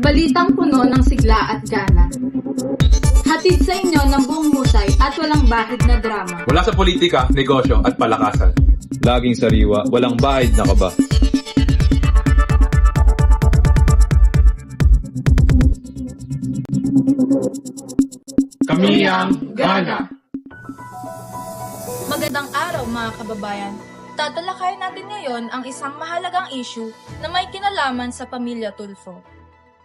Balitang puno ng sigla at gana. Hatid sa inyo ng buong husay at walang bahid na drama. Mula sa politika, negosyo at palakasan. Laging sariwa, walang bahid na kaba. Kami ang Gana! Magandang araw mga kababayan. Tatalakayin natin ngayon ang isang mahalagang issue na may kinalaman sa pamilya Tulfo.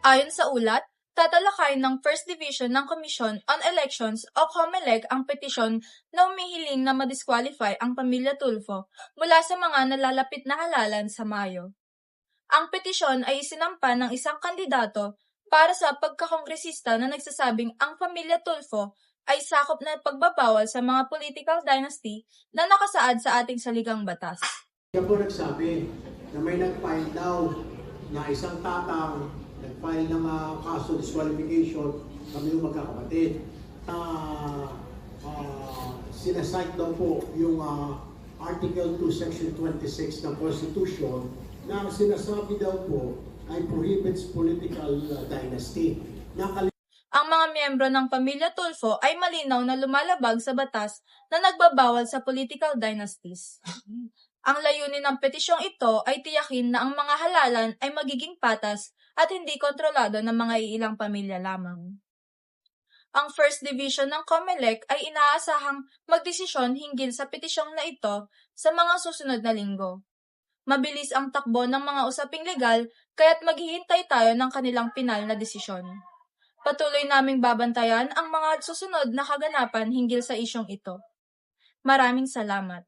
Ayon sa ulat, tatalakayin ng First Division ng Commission on Elections o COMELEC ang petisyon na humihiling na madisqualify ang pamilya Tulfo mula sa mga nalalapit na halalan sa Mayo. Ang petisyon ay isinampa ng isang kandidato para sa pagkakongresista na nagsasabing ang pamilya Tulfo ay sakop na pagbabawal sa mga political dynasty na nakasaad sa ating saligang batas. Siya po nagsabi na may nag-file daw na isang tatang nag-file ng kaso disqualification, kami yung magkakapatid. Sinasite daw po yung Article 2, Section 26 ng Constitution na sinasabi daw po ay prohibits political dynasty. Ang mga miyembro ng pamilya Tulfo ay malinaw na lumalabag sa batas na nagbabawal sa political dynasties. Ang layunin ng petisyong ito ay tiyakin na ang mga halalan ay magiging patas at hindi kontrolado ng mga iilang pamilya lamang. Ang First Division ng COMELEC ay inaasahang magdesisyon hinggil sa petisyong na ito sa mga susunod na linggo. Mabilis ang takbo ng mga usaping legal kaya't maghihintay tayo ng kanilang pinal na desisyon. Patuloy naming babantayan ang mga susunod na kaganapan hinggil sa isyong ito. Maraming salamat.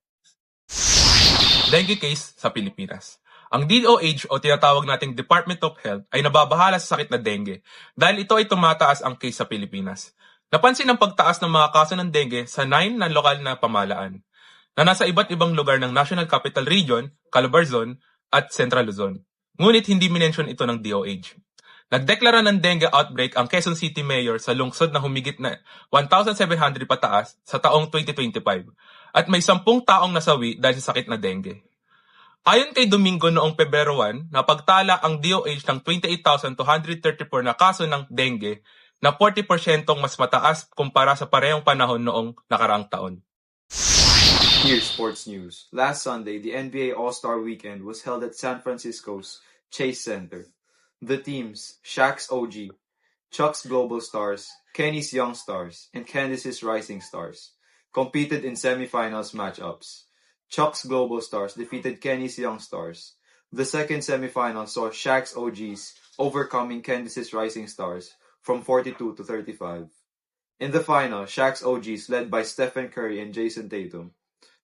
Dengue case sa Pilipinas. Ang DOH o tinatawag nating Department of Health ay nababahala sa sakit na dengue dahil ito ay tumataas ang case sa Pilipinas. Napansin ang pagtaas ng mga kaso ng dengue sa 9 na lokal na pamahalaan na nasa iba't ibang lugar ng National Capital Region, Calabarzon at Central Luzon. Ngunit hindi minention ito ng DOH. Nagdeklara ng dengue outbreak ang Quezon City Mayor sa lungsod na humigit na 1,700 pataas sa taong 2025 at may 10 taong nasawi dahil sa sakit na dengue. Ayon kay Domingo noong Pebrero 1, napagtala ang DOH ng 28,234 na kaso ng dengue na 40% mas mataas kumpara sa parehong panahon noong nakaraang taon. Here's sports news. Last Sunday, the NBA All-Star Weekend was held at San Francisco's Chase Center. The teams, Shaq's OG, Chuck's Global Stars, Kenny's Young Stars, and Candace's Rising Stars, competed in semifinals matchups. Chuck's Global Stars defeated Kenny's Young Stars. The second semifinal saw Shaq's OGs overcoming Candace's Rising Stars from 42 to 35. In the final, Shaq's OGs, led by Stephen Curry and Jason Tatum,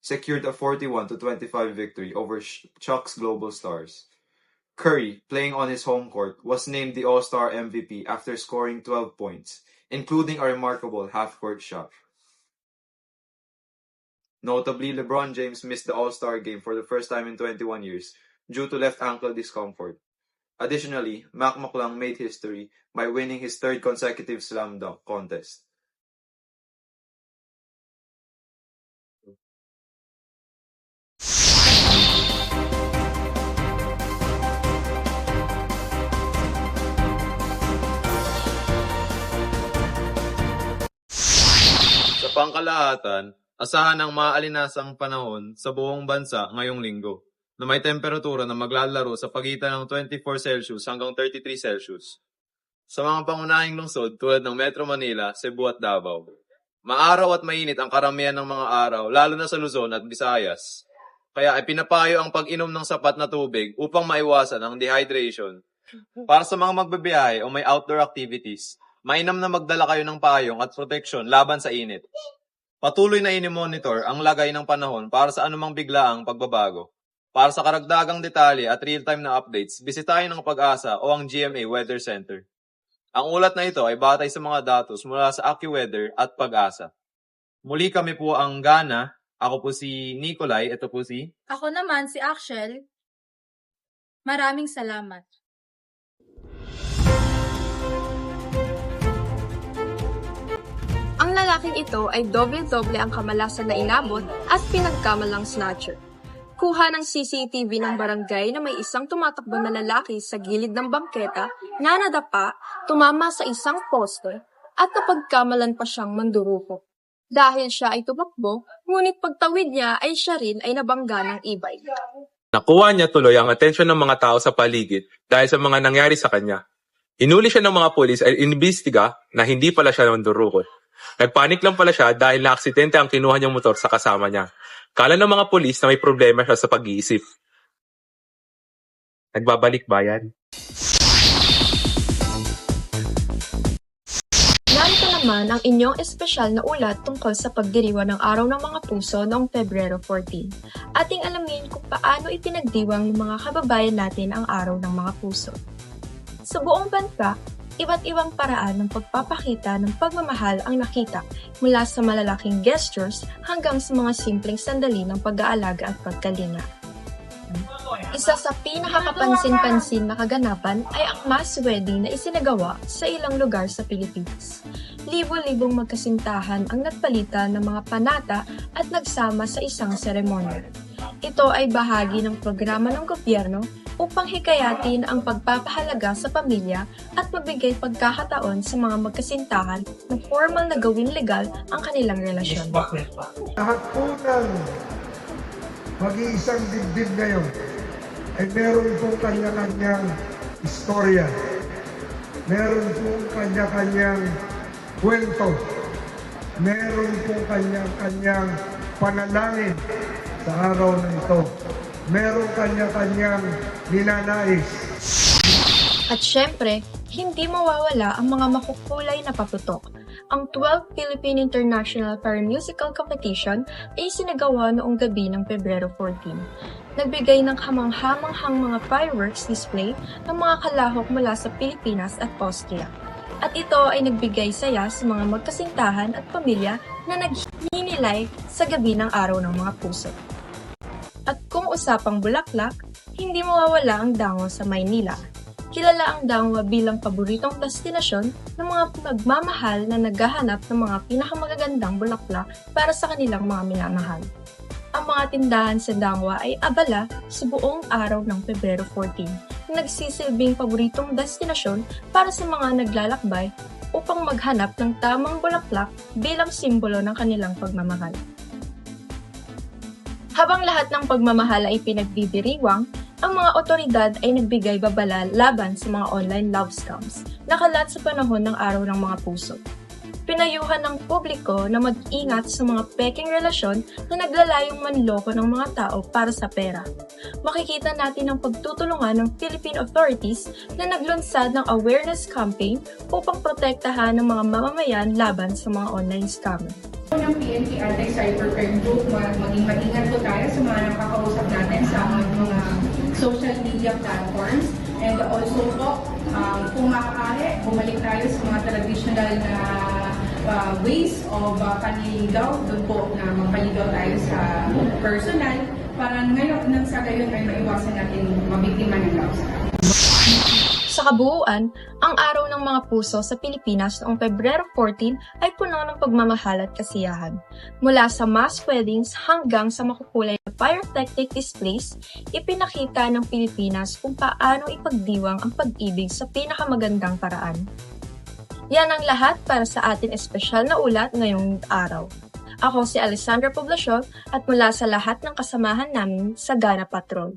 secured a 41 to 25 victory over Chuck's Global Stars. Curry, playing on his home court, was named the All-Star MVP after scoring 12 points, including a remarkable half-court shot. Notably, LeBron James missed the All-Star game for the first time in 21 years due to left ankle discomfort. Additionally, Mac McClung made history by winning his third consecutive slam dunk contest. Sa pangkalahatan, asahan ang maalinasang panahon sa buong bansa ngayong linggo, na may temperatura na maglalaro sa pagitan ng 24 Celsius hanggang 33 Celsius. Sa mga pangunahing lungsod tulad ng Metro Manila, Cebu at Davao, maaraw at mainit ang karamihan ng mga araw, lalo na sa Luzon at Visayas. Kaya ay pinapayo ang pag-inom ng sapat na tubig upang maiwasan ang dehydration. Para sa mga magbabiyahe o may outdoor activities, mainam na magdala kayo ng payong at proteksyon laban sa init. Patuloy na ini-monitor ang lagay ng panahon para sa anumang biglaang pagbabago. Para sa karagdagang detalye at real-time na updates, bisitahin ang Pag-asa o ang GMA Weather Center. Ang ulat na ito ay batay sa mga datos mula sa AccuWeather at Pag-asa. Muli kami po ang Gana. Ako po si Nicolay. Ito po si... Ako naman si Axel. Maraming salamat. Ang lalaking ito ay doble-doble ang kamalasan na inabot at pinagkamalang snatcher. Kuha ng CCTV ng barangay na may isang tumatakbo na lalaki sa gilid ng bangketa na nadapa, tumama sa isang poste at napagkamalan pa siyang manduruko. Dahil siya ay tumakbo, ngunit pagtawid niya ay siya rin ay nabangga ng e-bike. Nakuha niya tuloy ang atensyon ng mga tao sa paligid dahil sa mga nangyari sa kanya. Hinuli siya ng mga pulis at inimbestiga na hindi pala siya mandurukot. Nagpanik lang pala siya dahil na-aksidente ang kinuha niyang motor sa kasama niya. Kala ng mga pulis na may problema siya sa pag-iisip. Nagbabalik bayan. Narito naman ang inyong espesyal na ulat tungkol sa pagdiriwang ng Araw ng Mga Puso noong Pebrero 14. Ating alamin kung paano ipinagdiwang ng mga kababayan natin ang Araw ng Mga Puso. Sa buong bansa, iba't ibang paraan ng pagpapakita ng pagmamahal ang nakita mula sa malalaking gestures hanggang sa mga simpleng sandali ng pag-aalaga at pagkalinga. Isa sa pinakakapansin-pansin na kaganapan ay ang mass wedding na isinagawa sa ilang lugar sa Pilipinas. Libo-libong magkasintahan ang nagpalitan ng mga panata at nagsama sa isang seremonya. Ito ay bahagi ng programa ng gobyerno upang hikayatin ang pagpapahalaga sa pamilya at magbigay pagkakataon sa mga magkasintahan na formal na gawing legal ang kanilang relasyon. Lahat po ng mag-iisang dibdib ngayon ay meron pong kanya-kanyang istorya. Meron pong kanya-kanyang kwento. Meron pong kanya-kanyang panalangin sa araw na ito. Meron kanya-kanyang ninanais. At syempre, hindi mawawala ang mga makukulay na paputok. Ang 12th Philippine International Paramusical Competition ay sinagawa noong gabi ng Pebrero 14. Nagbigay ng kamanghamanghang mga fireworks display ng mga kalahok mula sa Pilipinas at Austria. At ito ay nagbigay saya sa mga magkasintahan at pamilya na naghinilay sa gabi ng Araw ng Mga Puso. At kung usapang bulaklak, hindi mawawala ang Dango sa Maynila. Kilala ang Dango bilang paboritong destinasyon ng mga nagmamahal na naghahanap ng mga pinakamagagandang bulaklak para sa kanilang mga minamahal. Ang mga tindahan sa Dango ay abala sa buong araw ng Pebrero 14 na nagsisilbing paboritong destinasyon para sa mga naglalakbay upang maghanap ng tamang bulaklak bilang simbolo ng kanilang pagmamahal. Habang lahat ng pagmamahal ay pinagdidiriwang, ang mga otoridad ay nagbigay babala laban sa mga online love scams na kalat sa panahon ng Araw ng Mga Puso. Pinayuhan ng publiko na mag-ingat sa mga peking relasyon na naglalayong manloko ng mga tao para sa pera. Makikita natin ang pagtutulungan ng Philippine authorities na naglunsad ng awareness campaign upang protektahan ng mga mamamayan laban sa mga online scammer. Ng PNP Anti-Cybercrime Group, maging mag-ingat po tayo sa mga nakakausap natin sa mga social media platforms. And also po, kung maaari, bumalik tayo sa mga traditional na ways of panliligaw. Doon po na magpaligaw tayo sa personal para ngayon nang sa gayon ay maiwasan natin mabiktima ng love scam. Sa kabuuan, ang Araw ng Mga Puso sa Pilipinas noong Pebrero 14 ay puno ng pagmamahal at kasiyahan. Mula sa mass weddings hanggang sa makukulay na pyrotechnic displays, ipinakita ng Pilipinas kung paano ipagdiwang ang pag-ibig sa pinakamagandang paraan. Yan ang lahat para sa ating espesyal na ulat ngayong araw. Ako si Alessandra Poblacion at mula sa lahat ng kasamahan namin sa Gana Patrol.